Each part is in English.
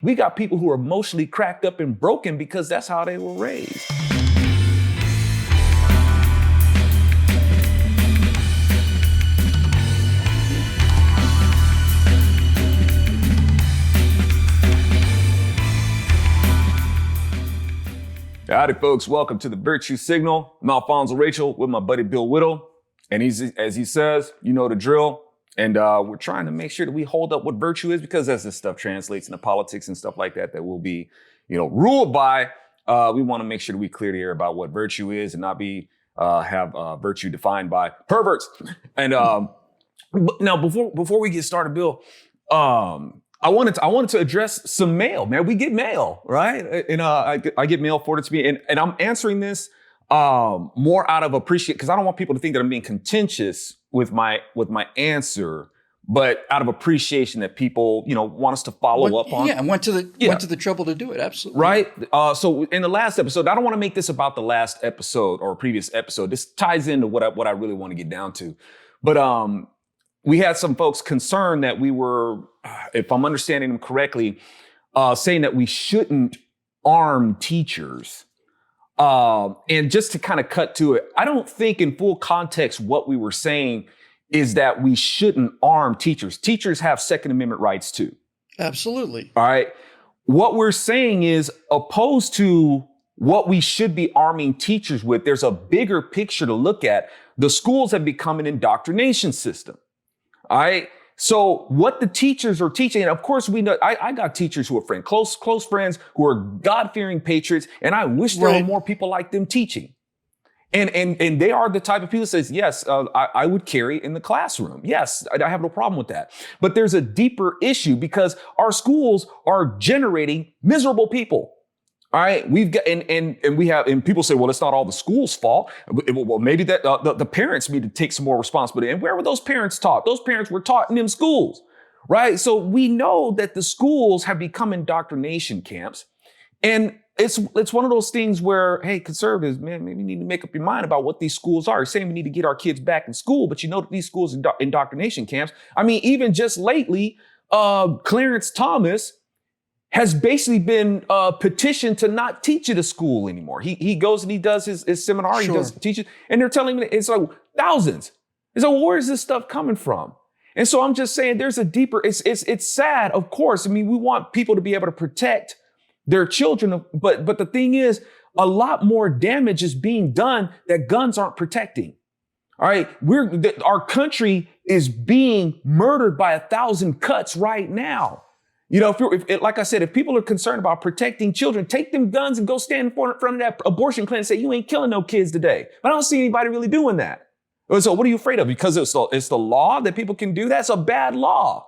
We got people who are emotionally cracked up and broken because that's how they were raised. Howdy, folks. Welcome to the Virtue Signal. I'm Alfonzo Rachel with my buddy Bill Whittle. And as he says, you know the drill. And we're trying to make sure that we hold up what virtue is, because as this stuff translates into politics and stuff like that, that we'll be, ruled by. We want to make sure that we clear the air about what virtue is and not have virtue defined by perverts. And now, before we get started, Bill, I wanted to address some mail, man. We get mail, right? And I get mail forwarded to me, and I'm answering this more out of appreciation, because I don't want people to think that I'm being contentious with my answer, but out of appreciation that people, want us to follow up on. Yeah, and went to the trouble to do it. Absolutely. Right. So in the last episode, I don't want to make this about the last episode or previous episode. This ties into what I really want to get down to. But we had some folks concerned that we were, if I'm understanding them correctly, saying that we shouldn't arm teachers. And just to kind of cut to it, I don't think in full context what we were saying is that we shouldn't arm teachers. Teachers have Second Amendment rights too. Absolutely. All right. What we're saying is, opposed to what we should be arming teachers with, there's a bigger picture to look at. The schools have become an indoctrination system. All right. So what the teachers are teaching, and of course we know, I got teachers who are close friends who are God-fearing patriots, and I wish there were more people like them teaching. And they are the type of people that says, yes, I would carry in the classroom. Yes, I have no problem with that. But there's a deeper issue, because our schools are generating miserable people. All right, we've got and people say, well, it's not all the school's fault. Well, maybe that the parents need to take some more responsibility. And where were those parents taught? Those parents were taught in them schools, right? So we know that the schools have become indoctrination camps, and it's one of those things where, hey, conservatives, man, maybe you need to make up your mind about what these schools are. You're saying we need to get our kids back in school, but you know that these schools are indoctrination camps. I mean, even just lately, Clarence Thomas has basically been petitioned to not teach at a school anymore. He goes and he does his seminar, He does teaches, and they're telling him it's like thousands. It's like, well, where is this stuff coming from? And so I'm just saying, there's a deeper. It's sad, of course. I mean, we want people to be able to protect their children, but the thing is, a lot more damage is being done that guns aren't protecting. All right, our country is being murdered by 1,000 cuts right now. If like I said, if people are concerned about protecting children, take them guns and go stand in front of that abortion clinic and say, you ain't killing no kids today. But I don't see anybody really doing that. So what are you afraid of? Because it's the law that people can do that? It's a bad law.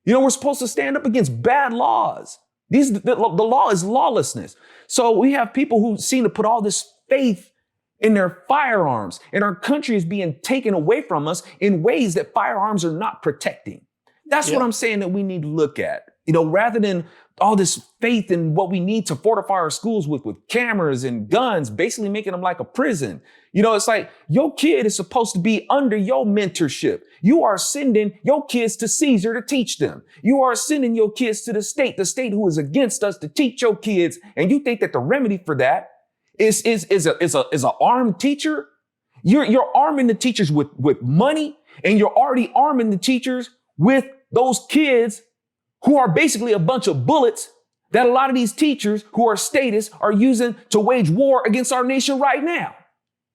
We're supposed to stand up against bad laws. The law is lawlessness. So we have people who seem to put all this faith in their firearms, and our country is being taken away from us in ways that firearms are not protecting. That's what I'm saying that we need to look at. Rather than all this faith in what we need to fortify our schools with cameras and guns, basically making them like a prison. It's like your kid is supposed to be under your mentorship. You are sending your kids to Caesar to teach them. You are sending your kids to the state who is against us, to teach your kids. And you think that the remedy for that is a armed teacher? You're arming the teachers with money, and you're already arming the teachers with those kids who are basically a bunch of bullets that a lot of these teachers who are statists are using to wage war against our nation right now.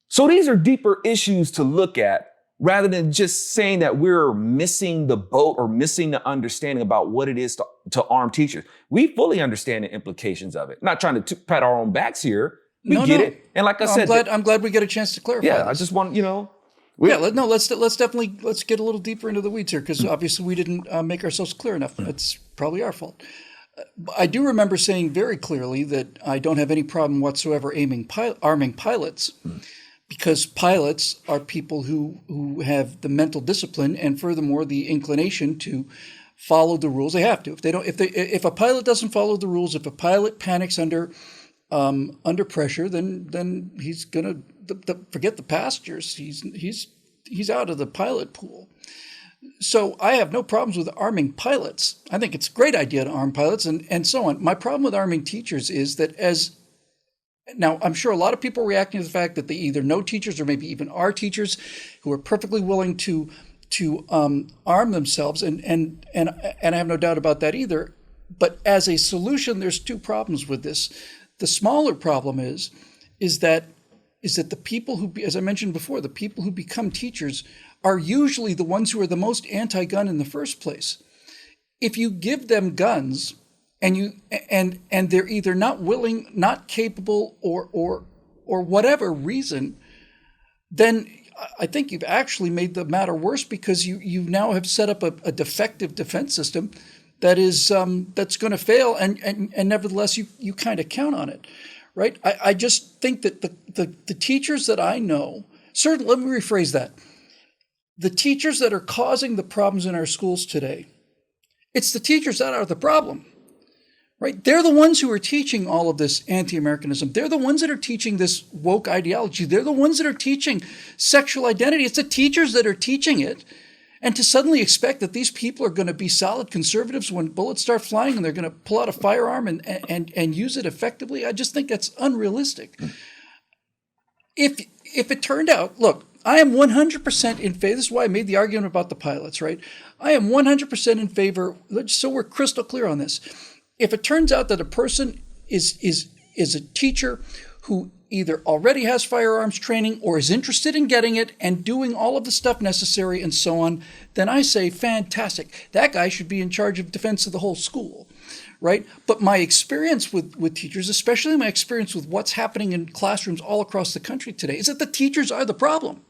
So these are deeper issues to look at, rather than just saying that we're missing the boat or missing the understanding about what it is to arm teachers. We fully understand the implications of it. Not trying to pat our own backs here. We get it. And like I said, I'm glad we get a chance to clarify. Yeah, this. I just want, let's get a little deeper into the weeds here, because obviously we didn't make ourselves clear enough. That's probably our fault. I do remember saying very clearly that I don't have any problem whatsoever arming pilots, because pilots are people who have the mental discipline and furthermore the inclination to follow the rules. They have to. If a pilot doesn't follow the rules, if a pilot panics under pressure, then he's gonna forget the passengers. He's out of the pilot pool. So I have no problems with arming pilots. I think it's a great idea to arm pilots and so on. My problem with arming teachers is that now, I'm sure a lot of people are reacting to the fact that they either know teachers or maybe even are teachers who are perfectly willing to arm themselves, and I have no doubt about that either. But as a solution, there's two problems with this. The smaller problem is that the people who, as I mentioned before, the people who become teachers are usually the ones who are the most anti-gun in the first place. If you give them guns, and they're either not willing, not capable, or whatever reason, then I think you've actually made the matter worse, because you now have set up a defective defense system that is that's going to fail, and nevertheless you kind of count on it, right? I just think that the teachers that I know, certainly, let me rephrase that. The teachers that are causing the problems in our schools today, it's the teachers that are the problem. Right? They're the ones who are teaching all of this anti-Americanism. They're the ones that are teaching this woke ideology. They're the ones that are teaching sexual identity. It's the teachers that are teaching it. And to suddenly expect that these people are going to be solid conservatives when bullets start flying and they're going to pull out a firearm and use it effectively, I just think that's unrealistic. If it turned out, look, I am 100% in favor. This is why I made the argument about the pilots, right? I am 100% in favor, so we're crystal clear on this. If it turns out that a person is a teacher who either already has firearms training or is interested in getting it and doing all of the stuff necessary and so on, then I say, fantastic. That guy should be in charge of defense of the whole school, right? But my experience with teachers, especially my experience with what's happening in classrooms all across the country today, is that the teachers are the problem.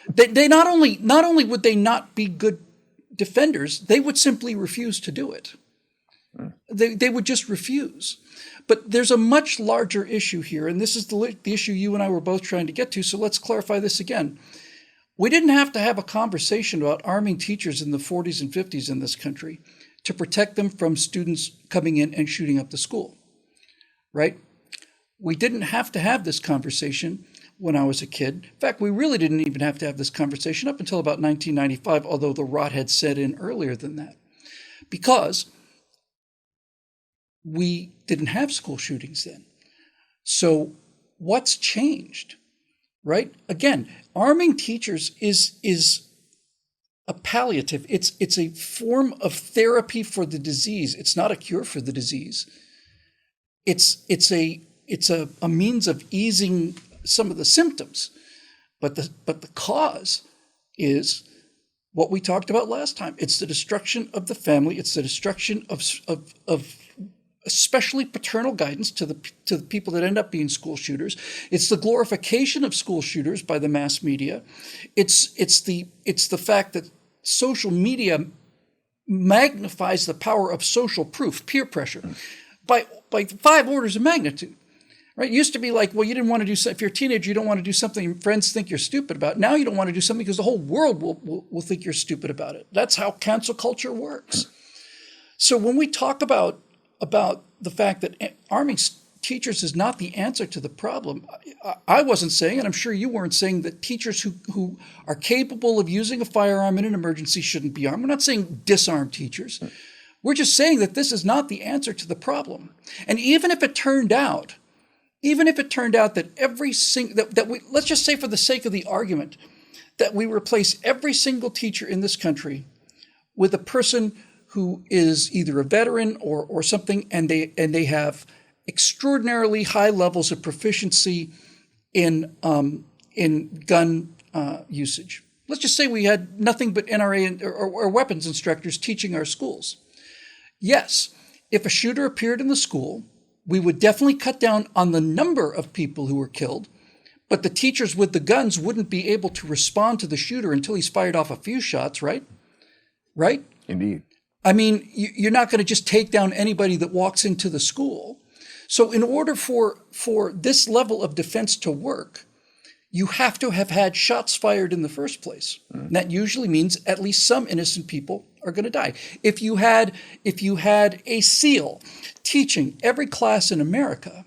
They not only would they not be good defenders, they would simply refuse to do it. They would just refuse. But there's a much larger issue here, and this is the issue you and I were both trying to get to, so let's clarify this again. We didn't have to have a conversation about arming teachers in the 40s and 50s in this country to protect them from students coming in and shooting up the school, right? We didn't have to have this conversation when I was a kid. In fact, we really didn't even have to have this conversation up until about 1995, although the rot had set in earlier than that, because we didn't have school shootings then. So what's changed, right? Again, arming teachers is a palliative. It's a form of therapy for the disease. It's not a cure for the disease. It's a means of easing some of the symptoms, but the cause is what we talked about last time. It's the destruction of the family. It's the destruction of especially paternal guidance to the people that end up being school shooters. It's the glorification of school shooters by the mass media. It's the fact that social media magnifies the power of social proof, peer pressure, by 5 orders of magnitude. Right? It used to be like, well, you didn't want to do something. If you're a teenager, you don't want to do something your friends think you're stupid about. Now you don't want to do something because the whole world will think you're stupid about it. That's how cancel culture works. So when we talk about the fact that arming teachers is not the answer to the problem, I wasn't saying, and I'm sure you weren't saying, that teachers who are capable of using a firearm in an emergency shouldn't be armed. We're not saying disarm teachers. We're just saying that this is not the answer to the problem. And even if it turned out that let's just say, for the sake of the argument, that we replace every single teacher in this country with a person who is either a veteran or something, and they have extraordinarily high levels of proficiency in gun usage. Let's just say we had nothing but NRA or weapons instructors teaching our schools. Yes, if a shooter appeared in the school, we would definitely cut down on the number of people who were killed, but the teachers with the guns wouldn't be able to respond to the shooter until he's fired off a few shots, right? Right? Indeed. I mean, you're not going to just take down anybody that walks into the school. So in order for this level of defense to work, you have to have had shots fired in the first place. And that usually means at least some innocent people are going to die. If you had a SEAL teaching every class in America,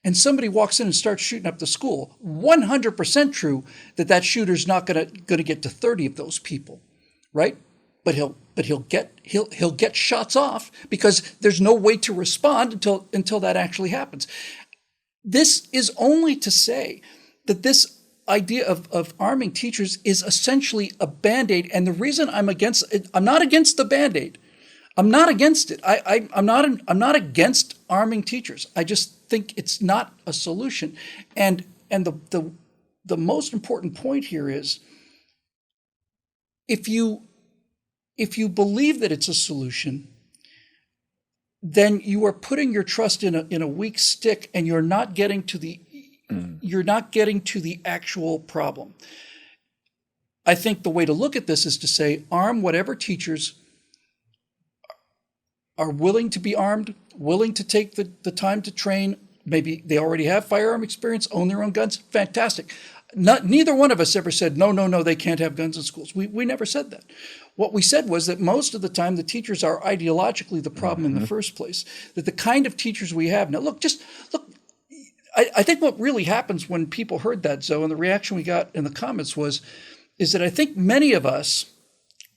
and somebody walks in and starts shooting up the school, 100% true that shooter's not going to get to 30 of those people, right? he'll get shots off because there's no way to respond until that actually happens. This is only to say that this idea of arming teachers is essentially a bandaid. And the reason I'm against it, I'm not against the bandaid. I'm not against it. I'm not against arming teachers. I just think it's not a solution. And the most important point here is if you believe that it's a solution, then you are putting your trust in a weak stick, and you're not getting to the actual problem. I think the way to look at this is to say arm whatever teachers are willing to be armed, willing to take the time to train. Maybe they already have firearm experience, own their own guns. Fantastic. Neither one of us ever said, no, they can't have guns in schools. We never said that. What we said was that most of the time the teachers are ideologically the problem in the first place, that the kind of teachers we have. Now, look, I think what really happens when people heard that, Zoe, and the reaction we got in the comments is that I think many of us,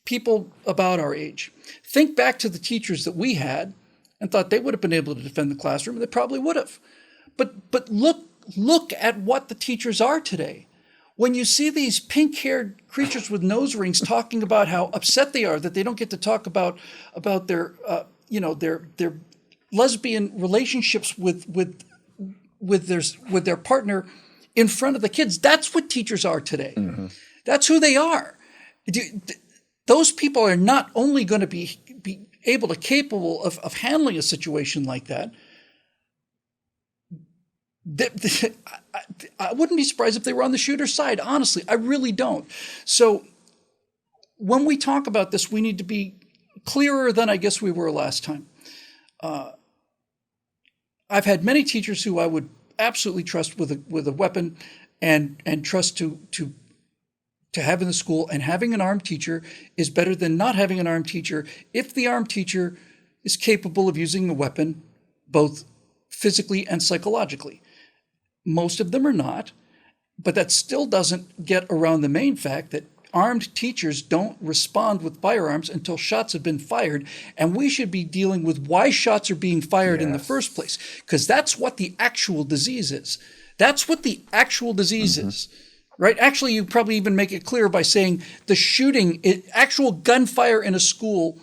people about our age, think back to the teachers that we had and thought they would have been able to defend the classroom. They probably would have. But look at what the teachers are today. When you see these pink-haired creatures with nose rings talking about how upset they are that they don't get to talk about their their lesbian relationships with their partner in front of the kids, that's what teachers are today. Mm-hmm. That's who they are. Those people are not only going to be capable of handling a situation like that. I wouldn't be surprised if they were on the shooter's side. Honestly, I really don't. So when we talk about this, we need to be clearer than I guess we were last time. I've had many teachers who I would absolutely trust with a weapon and trust to have in the school, and having an armed teacher is better than not having an armed teacher if the armed teacher is capable of using a weapon both physically and psychologically. Most of them are not, but that still doesn't get around the main fact that armed teachers don't respond with firearms until shots have been fired, and we should be dealing with why shots are being fired in the first place, because that's what the actual disease is. That's what the actual disease is, right? Actually, you probably even make it clear by saying the shooting, actual gunfire in a school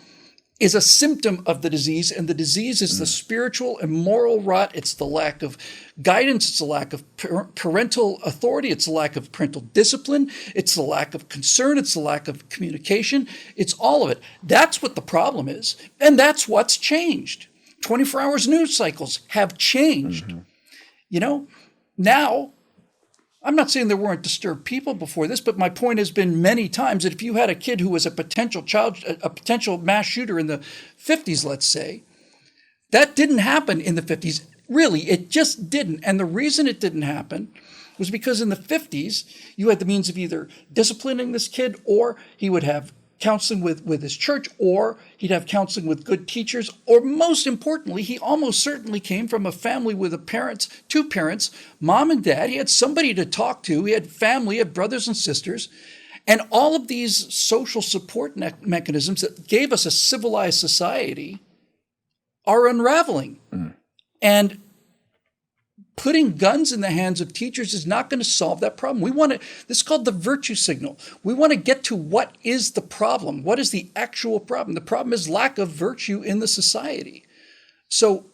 is a symptom of the disease, and the disease is the spiritual and moral rot. It's the lack of guidance. It's the lack of parental authority. It's the lack of parental discipline. It's the lack of concern. It's the lack of communication. It's all of it. That's what the problem is, and that's what's changed. 24 hours news cycles have changed. Now, I'm not saying there weren't disturbed people before this, but my point has been many times that if you had a kid who was a potential mass shooter in the 50s, let's say, that didn't happen in the 50s. Really, it just didn't. And the reason it didn't happen was because in the 50s, you had the means of either disciplining this kid, or he would have counseling with his church, or he'd have counseling with good teachers, or most importantly, he almost certainly came from a family with two parents, mom and dad. He had somebody to talk to. He had family, he had brothers and sisters. And all of these social support mechanisms that gave us a civilized society are unraveling. And putting guns in the hands of teachers is not going to solve that problem. This is called the virtue signal. We want to get to what is the problem. What is the actual problem? The problem is lack of virtue in the society. So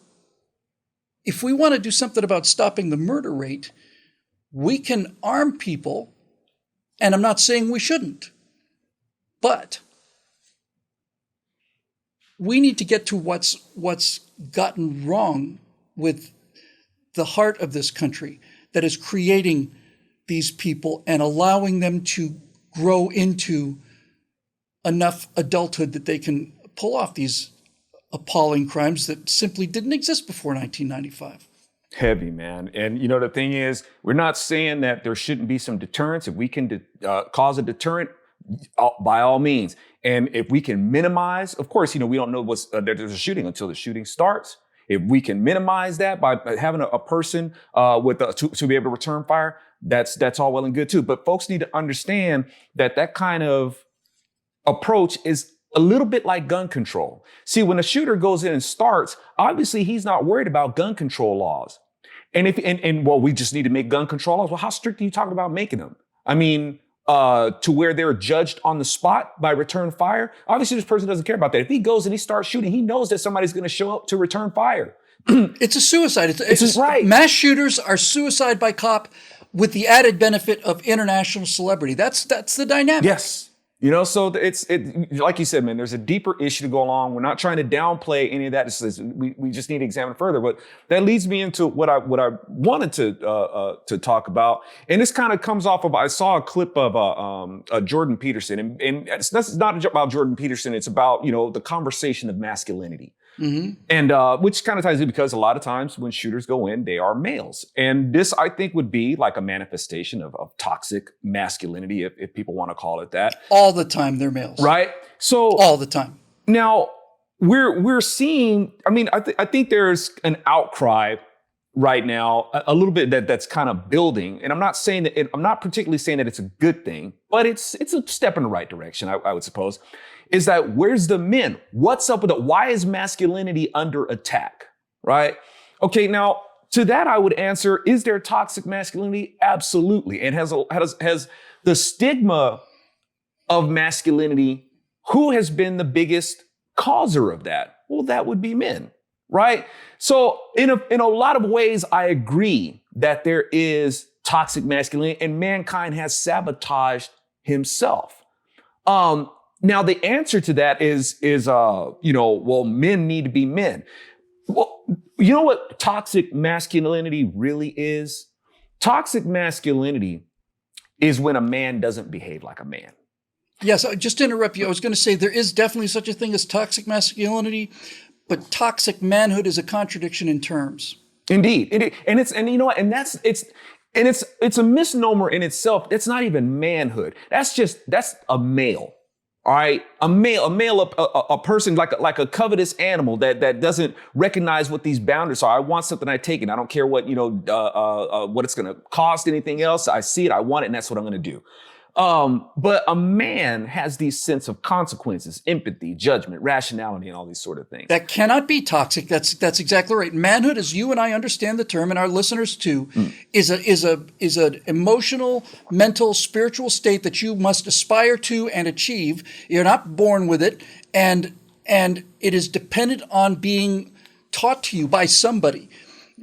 if we want to do something about stopping the murder rate, we can arm people, and I'm not saying we shouldn't, but we need to get to what's gotten wrong with the heart of this country that is creating these people and allowing them to grow into enough adulthood that they can pull off these appalling crimes that simply didn't exist before 1995. Heavy, man. And the thing is, we're not saying that there shouldn't be some deterrence. If we can cause a deterrent, by all means. And if we can minimize, of course, we don't know that there's a shooting until the shooting starts. If we can minimize that by having a person to be able to return fire, that's all well and good too. But folks need to understand that kind of approach is a little bit like gun control. See, when a shooter goes in and starts, obviously he's not worried about gun control laws. And well, we just need to make gun control laws. Well, how strict are you talking about making them? I mean, to where they're judged on the spot by return fire. Obviously, this person doesn't care about that. If he goes and he starts shooting, he knows that somebody's going to show up to return fire. It's a suicide. It's right. Mass shooters are suicide by cop with the added benefit of international celebrity. That's the dynamic. Yes. You know, so it's like you said, man, there's a deeper issue to go along. We're not trying to downplay any of that. We just need to examine further. But that leads me into what I wanted to talk about. And this kind of comes off of, I saw a clip of Jordan Peterson. And it's not about Jordan Peterson. It's about, you know, the conversation of masculinity. Mm-hmm. And which kind of ties in because a lot of times when shooters go in, they are males. And this, I think, would be like a manifestation of toxic masculinity, if people want to call it that. All the time they're males. Right? So all the time. Now, we're seeing, I mean, I think there's an outcry right now, a little bit that's kind of building. And I'm not saying that, I'm not particularly saying that it's a good thing, but it's a step in the right direction, I would suppose. Is that where's the men? What's up with it? Why is masculinity under attack? Right? Okay, now to that I would answer, is there toxic masculinity? Absolutely. And has the stigma of masculinity, who has been the biggest causer of that? Well, that would be men, right? So in a lot of ways, I agree that there is toxic masculinity and mankind has sabotaged himself. Now, the answer to that is well, men need to be men. Well, you know what toxic masculinity really is? Toxic masculinity is when a man doesn't behave like a man. Yes, just to interrupt you, I was going to say there is definitely such a thing as toxic masculinity, but toxic manhood is a contradiction in terms. Indeed. And it's a misnomer in itself. That's not even manhood. That's a male. All right, a person like a covetous animal that doesn't recognize what these boundaries are. I want something, I take it. I don't care what what it's going to cost, anything else. I see it, I want it, and that's what I'm going to do. But a man has these sense of consequences, empathy, judgment, rationality, and all these sort of things. That cannot be toxic. That's exactly right. Manhood, as you and I understand the term, and our listeners too, is an emotional, mental, spiritual state that you must aspire to and achieve. You're not born with it, and it is dependent on being taught to you by somebody.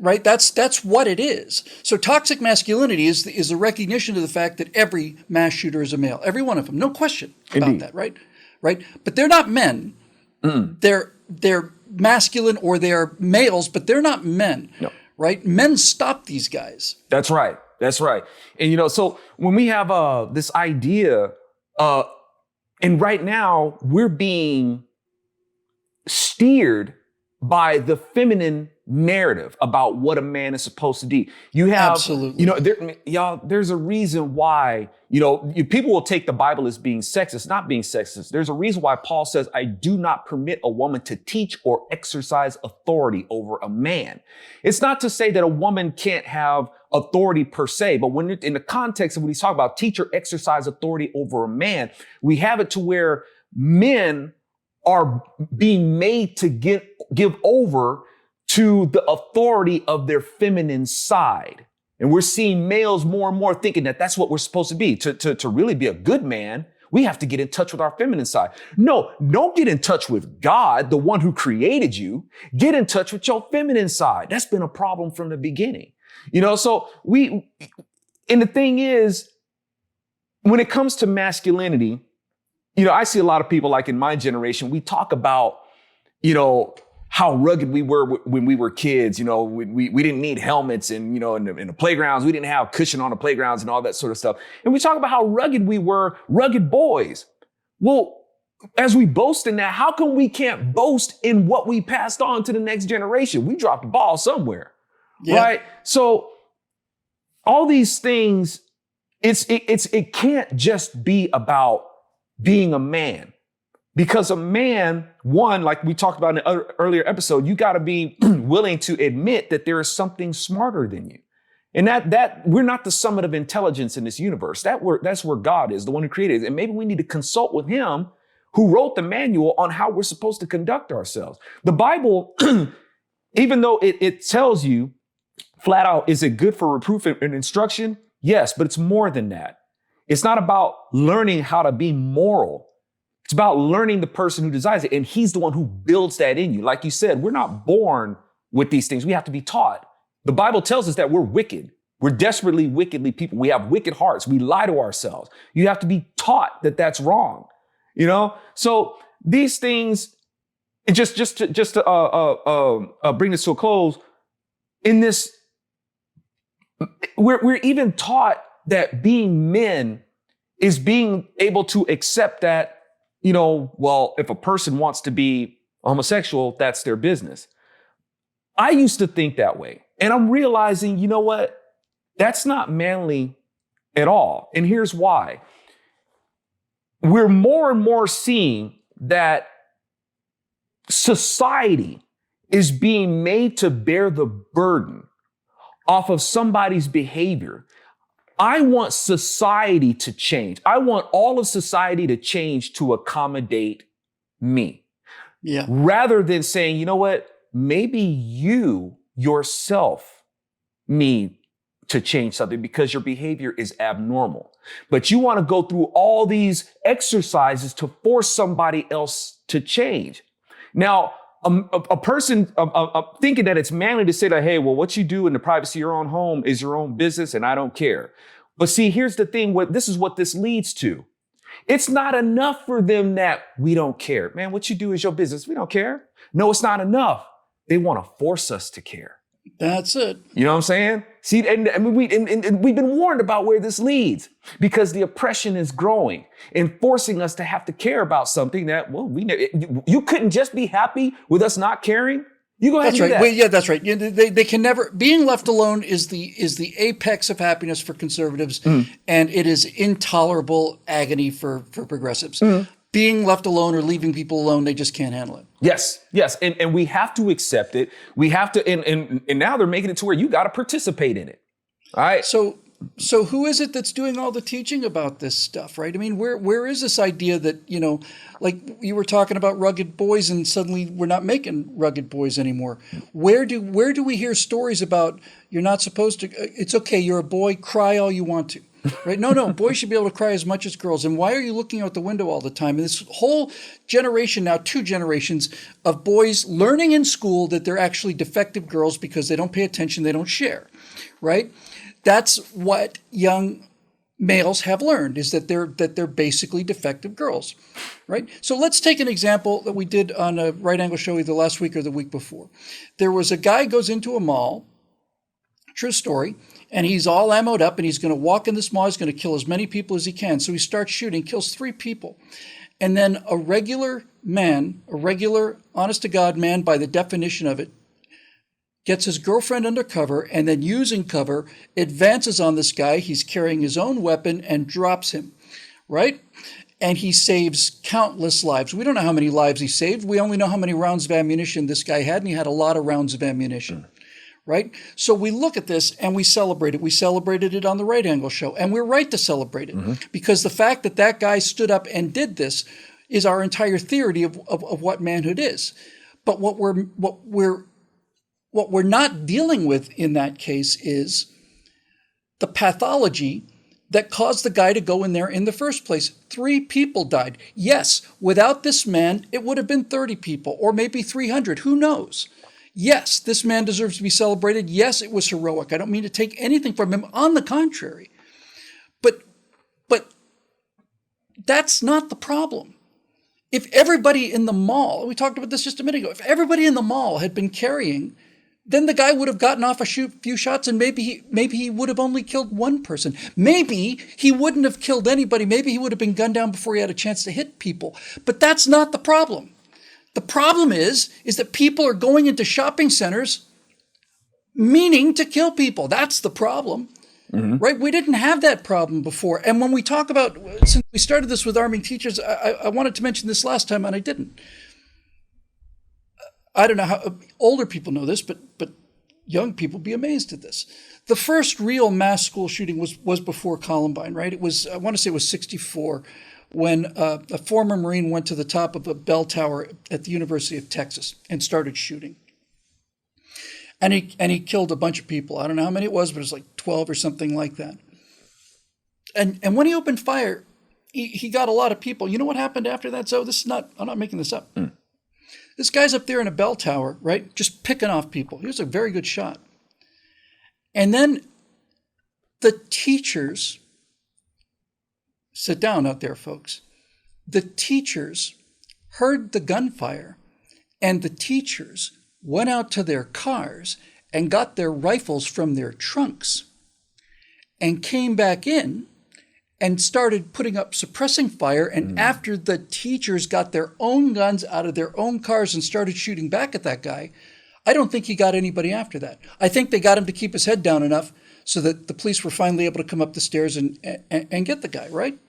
Right? That's what it is. So toxic masculinity is a recognition of the fact that every mass shooter is a male. Every one of them. No question about Indeed. that, right? Right? But they're not men. They're masculine or they're males, but they're not men. No. Right? Men stop these guys. That's right. And so when we have this idea, and right now we're being steered by the feminine narrative about what a man is supposed to do. You have, absolutely, there's a reason why, people will take the Bible as being sexist, not being sexist. There's a reason why Paul says, I do not permit a woman to teach or exercise authority over a man. It's not to say that a woman can't have authority per se, but when in the context of what he's talking about, teach or exercise authority over a man, we have it to where men are being made to give over to the authority of their feminine side. And we're seeing males more and more thinking that that's what we're supposed to be. To really be a good man, we have to get in touch with our feminine side. No, don't get in touch with God, the one who created you. Get in touch with your feminine side. That's been a problem from the beginning. And the thing is, when it comes to masculinity, I see a lot of people like in my generation, we talk about, how rugged we were when we were kids. We didn't need helmets and, in the playgrounds, we didn't have cushion on the playgrounds and all that sort of stuff. And we talk about how rugged we were, rugged boys. Well, as we boast in that, how come we can't boast in what we passed on to the next generation? We dropped the ball somewhere, right? So all these things, it can't just be about being a man. Because a man, one, like we talked about in an earlier episode, you got to be willing to admit that there is something smarter than you. And that we're not the summit of intelligence in this universe. That's where God is, the one who created it. And maybe we need to consult with him who wrote the manual on how we're supposed to conduct ourselves. The Bible, even though it tells you flat out, is it good for reproof and instruction? Yes, but it's more than that. It's not about learning how to be moral. It's about learning the person who desires it. And he's the one who builds that in you. Like you said, we're not born with these things. We have to be taught. The Bible tells us that we're wicked. We're desperately, wickedly people. We have wicked hearts. We lie to ourselves. You have to be taught that that's wrong. You know? So these things, just to bring this to a close, in this, we're even taught that being men is being able to accept that, you know, well, if a person wants to be homosexual, that's their business. I used to think that way. And I'm realizing, you know what? That's not manly at all. And here's why. We're more and more seeing that society is being made to bear the burden off of somebody's behavior. I want society to change. I want all of society to change to accommodate me. Yeah. Rather than saying, you know what, maybe you yourself need to change something because your behavior is abnormal. But you want to go through all these exercises to force somebody else to change. Now, a person thinking that it's manly to say that, hey, well, what you do in the privacy of your own home is your own business and I don't care. But see, here's the thing. This is what this leads to. It's not enough for them that we don't care. Man, what you do is your business. We don't care. No, it's not enough. They want to force us to care. That's it. You know what I'm saying? See, and we've been warned about where this leads because the oppression is growing and forcing us to have to care about something that, well, you couldn't just be happy with us not caring. You go ahead and do that. Well, yeah, that's right. They can never, being left alone is the apex of happiness for conservatives, and it is intolerable agony for progressives. Being left alone or leaving people alone, they just can't handle it. Yes. And we have to accept it. We have to, and now they're making it to where you got to participate in it. All right. So who is it that's doing all the teaching about this stuff, right? I mean, where is this idea that, you know, like you were talking about rugged boys and suddenly we're not making rugged boys anymore. Where do we hear stories about you're not supposed to, it's okay, you're a boy, cry all you want to. Right? No, boys should be able to cry as much as girls. And why are you looking out the window all the time? And this whole generation, now 2 generations of boys learning in school that they're actually defective girls because they don't pay attention, they don't share, right? That's what young males have learned, is that they're basically defective girls, right? So let's take an example that we did on a Right Angle show either last week or the week before. There was a guy goes into a mall, true story, and he's all ammoed up and he's going to walk in this mall. He's going to kill as many people as he can. So he starts shooting, kills 3 people. And then a regular man, a regular honest to God man by the definition of it, gets his girlfriend under cover and then using cover, advances on this guy. He's carrying his own weapon and drops him, right? And he saves countless lives. We don't know how many lives he saved. We only know how many rounds of ammunition this guy had, and he had a lot of rounds of ammunition. Right? So we look at this and we celebrate it. We celebrated it on the Right Angle show, and we're right to celebrate it because the fact that that guy stood up and did this is our entire theory of what manhood is. But what we're not dealing with in that case is the pathology that caused the guy to go in there in the first place. 3 people died. Yes, without this man, it would have been 30 people or maybe 300. Who knows? Yes, this man deserves to be celebrated. Yes, it was heroic. I don't mean to take anything from him. On the contrary. But that's not the problem. If everybody in the mall, we talked about this just a minute ago, if everybody in the mall had been carrying, then the guy would have gotten off a few shots and maybe he would have only killed 1 person. Maybe he wouldn't have killed anybody. Maybe he would have been gunned down before he had a chance to hit people. But that's not the problem. The problem is that people are going into shopping centers meaning to kill people. That's the problem, right? We didn't have that problem before. And when we talk about, since we started this with arming teachers, I wanted to mention this last time and I didn't. I don't know how older people know this, but young people be amazed at this. The first real mass school shooting was before Columbine, right? It was, I want to say it was 1964. when a former Marine went to the top of a bell tower at the University of Texas and started shooting. And he killed a bunch of people. I don't know how many it was, but it was like 12 or something like that. And when he opened fire, he got a lot of people. You know what happened after that? So I'm not making this up. This guy's up there in a bell tower, right? Just picking off people. He was a very good shot. And then the teachers, sit down out there, folks. The teachers heard the gunfire, and the teachers went out to their cars and got their rifles from their trunks and came back in and started putting up suppressing fire. And after the teachers got their own guns out of their own cars and started shooting back at that guy, I don't think he got anybody after that. I think they got him to keep his head down enough so that the police were finally able to come up the stairs and get the guy, right?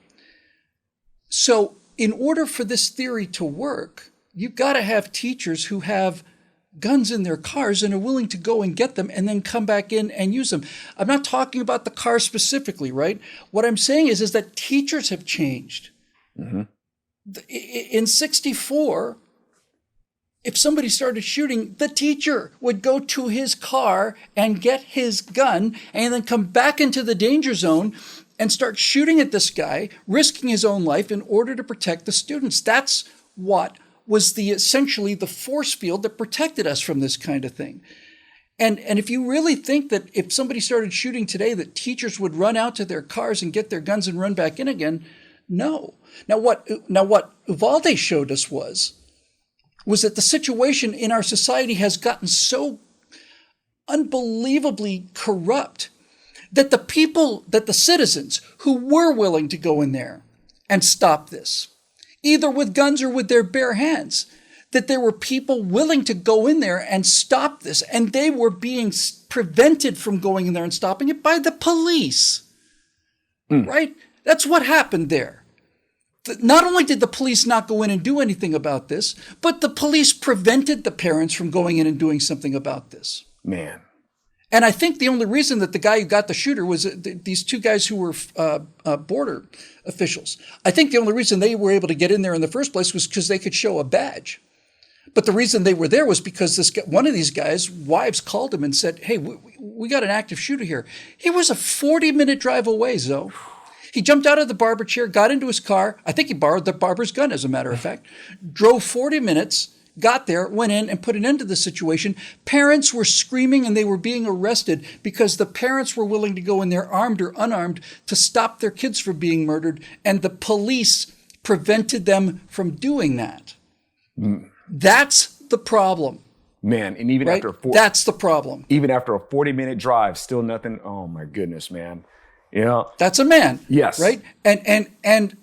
So in order for this theory to work, you've got to have teachers who have guns in their cars and are willing to go and get them and then come back in and use them. I'm not talking about the car specifically, right? What I'm saying is that teachers have changed. In 1964, if somebody started shooting, the teacher would go to his car and get his gun and then come back into the danger zone and start shooting at this guy, risking his own life in order to protect the students. That's what was essentially the force field that protected us from this kind of thing. And if you really think that if somebody started shooting today, that teachers would run out to their cars and get their guns and run back in again, no. Now what Uvalde showed us was that the situation in our society has gotten so unbelievably corrupt that the citizens who were willing to go in there and stop this, either with guns or with their bare hands, that there were people willing to go in there and stop this, and they were being prevented from going in there and stopping it by the police, right? That's what happened there. Not only did the police not go in and do anything about this, but the police prevented the parents from going in and doing something about this. Man. And I think the only reason that the guy who got the shooter was these two guys who were border officials. I think the only reason they were able to get in there in the first place was because they could show a badge. But the reason they were there was because one of these guys' wives called him and said, hey, we got an active shooter here. He was a 40-minute drive away, Zoe. He jumped out of the barber chair, got into his car. I think he borrowed the barber's gun, as a matter of fact. Drove 40 minutes, got there, went in and put an end to the situation. Parents were screaming and they were being arrested because the parents were willing to go in there, armed or unarmed, to stop their kids from being murdered. And the police prevented them from doing that. That's the problem. Man, and even right? after that's the problem. Even after a 40-minute drive, still nothing. Oh my goodness, man. You know, that's a man. Yes. Right. And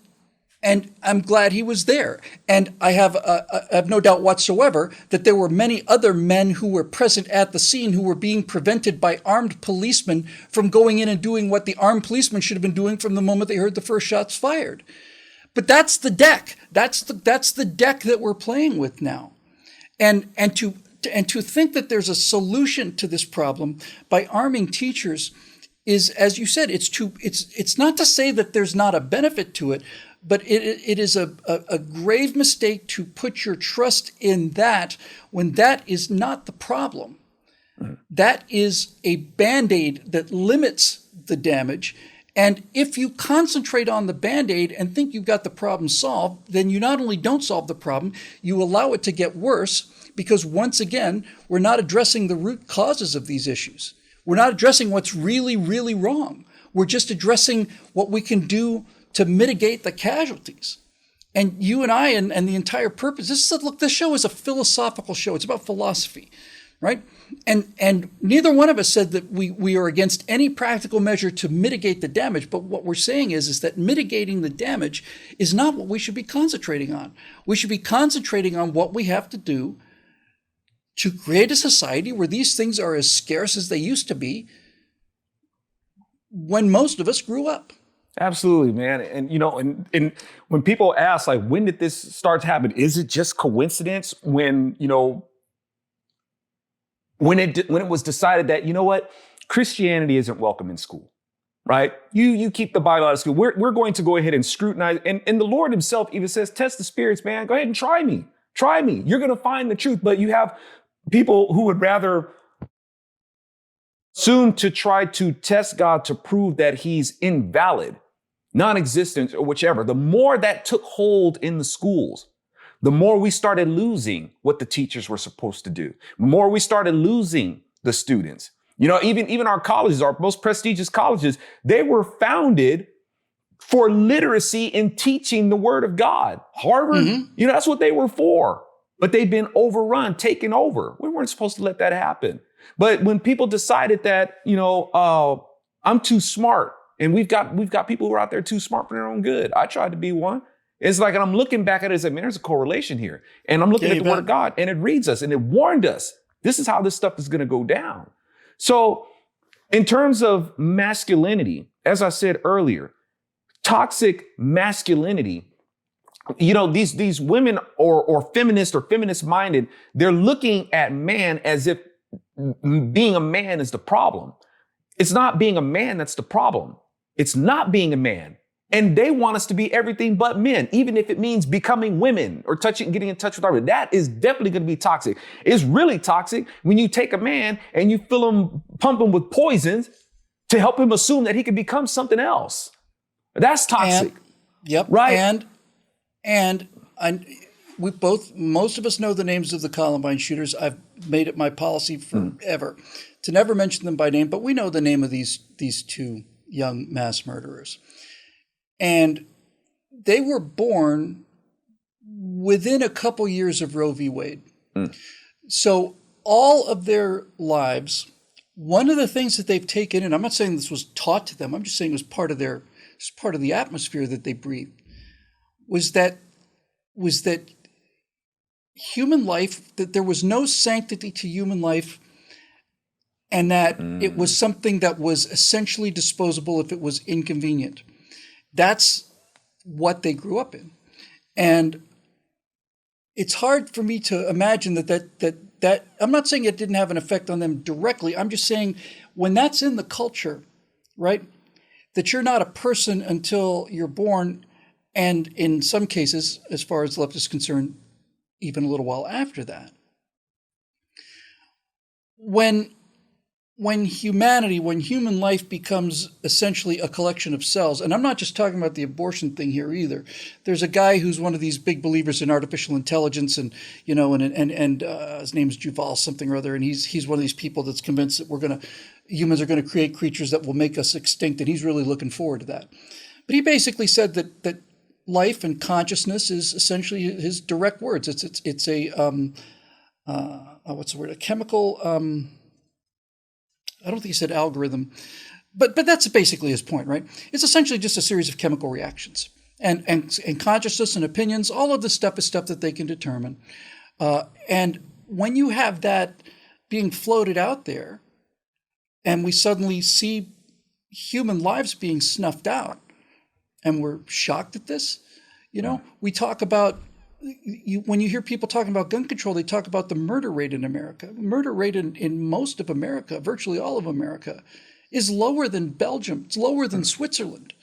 I'm glad he was there. And I have no doubt whatsoever that there were many other men who were present at the scene who were being prevented by armed policemen from going in and doing what the armed policemen should have been doing from the moment they heard the first shots fired. But that's the deck. That's the deck that we're playing with now. And to think that there's a solution to this problem by arming teachers is, as you said, it's not to say that there's not a benefit to it, but it is a grave mistake to put your trust in that when that is not the problem. That is a Band-Aid that limits the damage. And if you concentrate on the Band-Aid and think you've got the problem solved, then you not only don't solve the problem, you allow it to get worse because, once again, we're not addressing the root causes of these issues. We're not addressing what's really, really wrong. We're just addressing what we can do to mitigate the casualties. And you and I and the entire purpose, this show is a philosophical show. It's about philosophy, right? And neither one of us said that we are against any practical measure to mitigate the damage. But what we're saying is that mitigating the damage is not what we should be concentrating on. We should be concentrating on what we have to do to create a society where these things are as scarce as they used to be when most of us grew up. Absolutely, man. And, you know, and when people ask, like, when did this start to happen? Is it just coincidence when, you know, when it was decided that, you know what, Christianity isn't welcome in school, right? You keep the Bible out of school. We're going to go ahead and scrutinize. And the Lord himself even says, test the spirits, man. Go ahead and try me. Try me. You're going to find the truth. But you have people who would rather assume to try to test God to prove that he's invalid, non-existent, or whichever. The more that took hold in the schools, the more we started losing what the teachers were supposed to do. The more we started losing the students. You know, even our colleges, our most prestigious colleges, they were founded for literacy in teaching the word of God. Harvard, you know, that's what they were for. But they've been overrun, taken over. We weren't supposed to let that happen. But when people decided that, you know, I'm too smart, and we've got people who are out there too smart for their own good. I tried to be one. It's like, and I'm looking back at it and saying, man, there's a correlation here. And I'm looking at the word of God, and it reads us, and it warned us. This is how this stuff is going to go down. So in terms of masculinity, as I said earlier, toxic masculinity, you know, these women or feminist minded, they're looking at man as if being a man is the problem. It's not being a man that's the problem. It's not being a man. And they want us to be everything but men, even if it means becoming women or getting in touch with our. That is definitely going to be toxic. It's really toxic when you take a man and you pump him with poisons to help him assume that he can become something else. That's toxic. Right. And most of us know the names of the Columbine shooters. I've made it my policy forever to never mention them by name, but we know the name of these two young mass murderers. And they were born within a couple years of Roe v. Wade. So all of their lives, one of the things that they've taken in, I'm not saying this was taught to them, I'm just saying it was part of the atmosphere that they breathed, was that human life, that there was no sanctity to human life, and that it was something that was essentially disposable if it was inconvenient. That's what they grew up in. And it's hard for me to imagine that I'm not saying it didn't have an effect on them directly. I'm just saying when that's in the culture, right, that you're not a person until you're born, and in some cases, as far as the left is concerned, even a little while after that. When human life becomes essentially a collection of cells, and I'm not just talking about the abortion thing here either. There's a guy who's one of these big believers in artificial intelligence, and you know, and his name's Juval something or other, and he's one of these people that's convinced that humans are gonna create creatures that will make us extinct, and he's really looking forward to that. But he basically said that life and consciousness is essentially his direct words. It's a what's the word? A chemical. I don't think he said algorithm, but that's basically his point, right? It's essentially just a series of chemical reactions, and consciousness and opinions. All of this stuff is stuff that they can determine. And when you have that being floated out there, and we suddenly see human lives being snuffed out, and we're shocked at this, you know, we talk about. When you hear people talking about gun control, they talk about the murder rate in America. Murder rate in most of America, virtually all of America, is lower than Belgium. It's lower than Switzerland.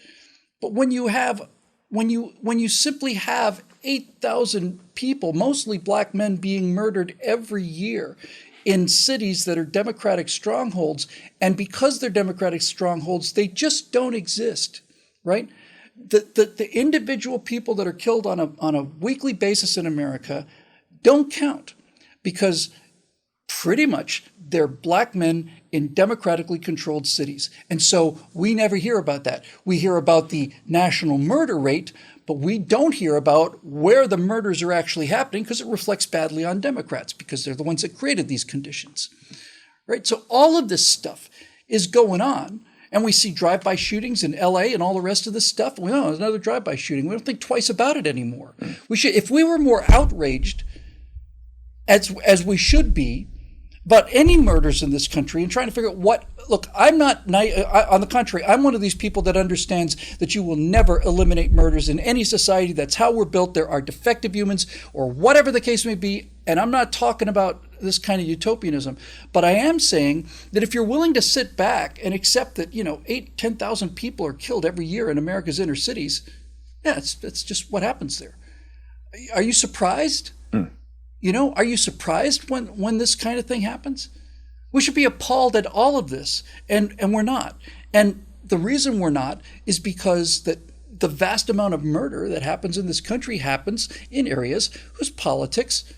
But when you simply have 8,000 people, mostly black men, being murdered every year in cities that are Democratic strongholds, and because they're Democratic strongholds, they just don't exist, right? The individual people that are killed on a weekly basis in America don't count, because pretty much they're black men in democratically controlled cities. And so we never hear about that. We hear about the national murder rate, but we don't hear about where the murders are actually happening, because it reflects badly on Democrats, because they're the ones that created these conditions, right? So all of this stuff is going on. And we see drive-by shootings in LA and all the rest of this stuff. We know there's another drive-by shooting. We don't think twice about it anymore. We should, if we were more outraged, as we should be, about any murders in this country and trying to figure out look, I'm not, on the contrary, I'm one of these people that understands that you will never eliminate murders in any society. That's how we're built. There are defective humans, or whatever the case may be. And I'm not talking about this kind of utopianism. But I am saying that if you're willing to sit back and accept that, 10,000 people are killed every year in America's inner cities, yeah, it's just what happens there. Are you surprised? Are you surprised when this kind of thing happens? We should be appalled at all of this, and we're not. And the reason we're not is because that the vast amount of murder that happens in this country happens in areas whose politics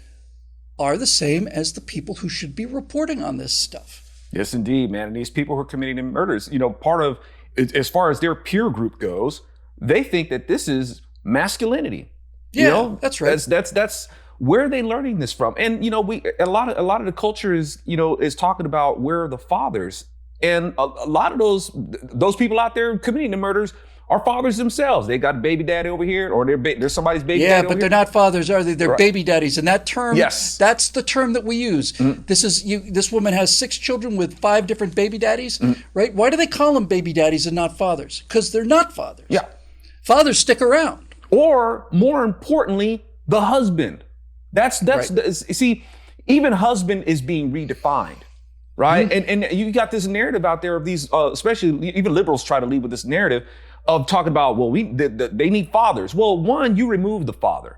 are the same as the people who should be reporting on this stuff. Yes, indeed, man. And these people who are committing murders, part of, as far as their peer group goes, they think that this is masculinity. Yeah, that's right. That's where are they learning this from? And a lot of the culture is talking about where are the fathers, and a lot of those people out there committing the murders are fathers themselves. They got a baby daddy over here, or they're somebody's baby daddy. Yeah, but they're not fathers, are they? They're right. Baby daddies, and that term, yes, that's the term that we use. This woman has 6 children with 5 different baby daddies, right? Why do they call them baby daddies and not fathers? Because they're not fathers. Yeah, fathers stick around. Or more importantly, the husband. That's right. See, even husband is being redefined, right? And you got this narrative out there of these, especially even liberals try to lead with this narrative of talking about, well, they need fathers. Well, 1, you remove the father.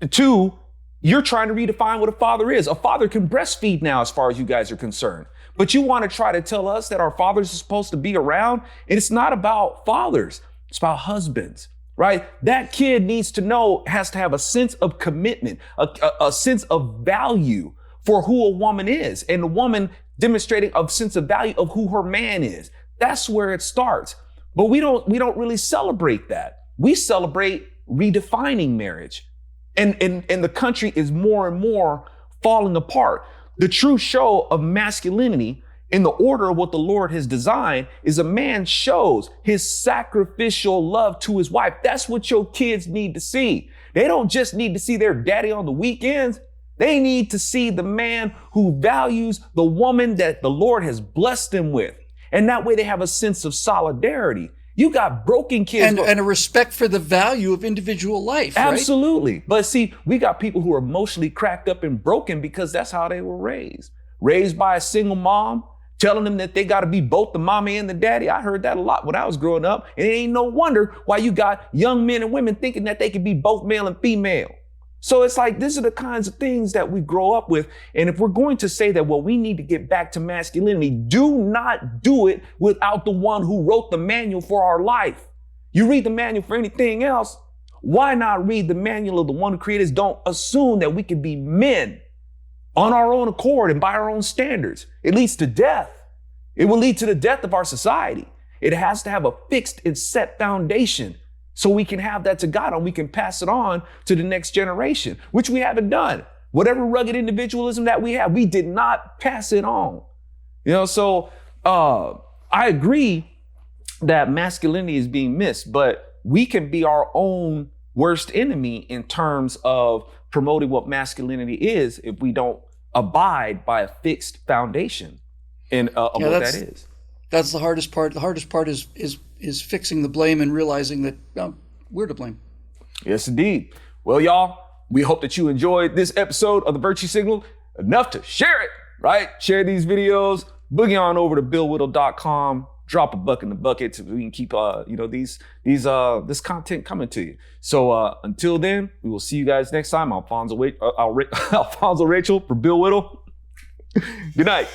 2, you're trying to redefine what a father is. A father can breastfeed now, as far as you guys are concerned. But you want to try to tell us that our fathers are supposed to be around, and it's not about fathers. It's about husbands. Right? That kid needs to know, has to have a sense of commitment, a sense of value for who a woman is, and the woman demonstrating a sense of value of who her man is. That's where it starts. But we don't really celebrate that. We celebrate redefining marriage. And the country is more and more falling apart. The true show of masculinity in the order of what the Lord has designed is a man shows his sacrificial love to his wife. That's what your kids need to see. They don't just need to see their daddy on the weekends. They need to see the man who values the woman that the Lord has blessed them with. And that way they have a sense of solidarity. You got broken kids. And a respect for the value of individual life, right? Absolutely. But see, we got people who are emotionally cracked up and broken because that's how they were raised. Raised by a single mom, telling them that they got to be both the mommy and the daddy. I heard that a lot when I was growing up. And it ain't no wonder why you got young men and women thinking that they could be both male and female. So it's like, these are the kinds of things that we grow up with. And if we're going to say that, well, we need to get back to masculinity, do not do it without the one who wrote the manual for our life. You read the manual for anything else, why not read the manual of the one who created us? Don't assume that we can be men on our own accord and by our own standards. It leads to death. It will lead to the death of our society. It has to have a fixed and set foundation so we can have that to God and we can pass it on to the next generation, which we haven't done. Whatever rugged individualism that we have, we did not pass it on. So I agree that masculinity is being missed, but we can be our own worst enemy in terms of promoting what masculinity is if we don't abide by a fixed foundation of what that is. That's the hardest part. The hardest part is fixing the blame and realizing that we're to blame. Yes, indeed. Well, y'all, we hope that you enjoyed this episode of the Virtue Signal enough to share it, right? Share these videos, boogie on over to billwhittle.com. Drop a buck in the bucket so we can keep this content coming to you. So until then, we will see you guys next time. Alfonzo Rachel for Bill Whittle. Good night.